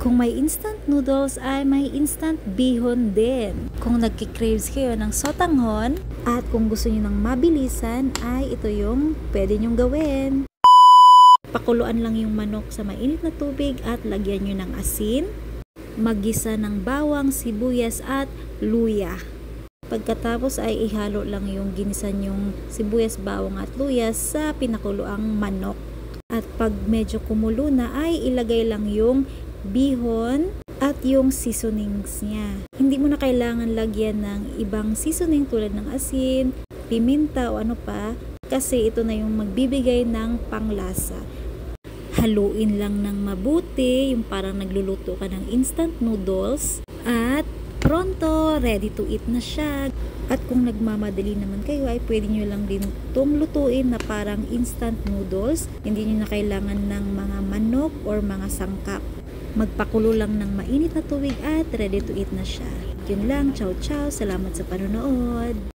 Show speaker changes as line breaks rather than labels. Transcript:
Kung may instant noodles ay may instant bihon din. Kung nagki-craves kayo ng sotanghon at kung gusto niyo ng mabilisan ay ito yung pwede nyong gawin. Pakuluan lang yung manok sa mainit na tubig at lagyan nyo ng asin. Maggisa ng bawang, sibuyas at luya. Pagkatapos ay ihalo lang yung ginisa nyong sibuyas, bawang at luya sa pinakuluang manok. At pag medyo kumulo na ay ilagay lang yung bihon at yung seasonings niya. Hindi mo na kailangan lagyan ng ibang seasoning tulad ng asin, piminta o ano pa kasi ito na yung magbibigay ng panglasa. Haluin lang ng mabuti, yung parang nagluluto ka ng instant noodles at pronto, ready to eat na siya. At kung nagmamadali naman kayo ay pwede nyo lang din itong lutuin na parang instant noodles. Hindi nyo na kailangan ng mga manok or mga sangkap. Magpakulo lang ng mainit na tubig at ready to eat na siya. Yun lang, ciao ciao, salamat sa panonood.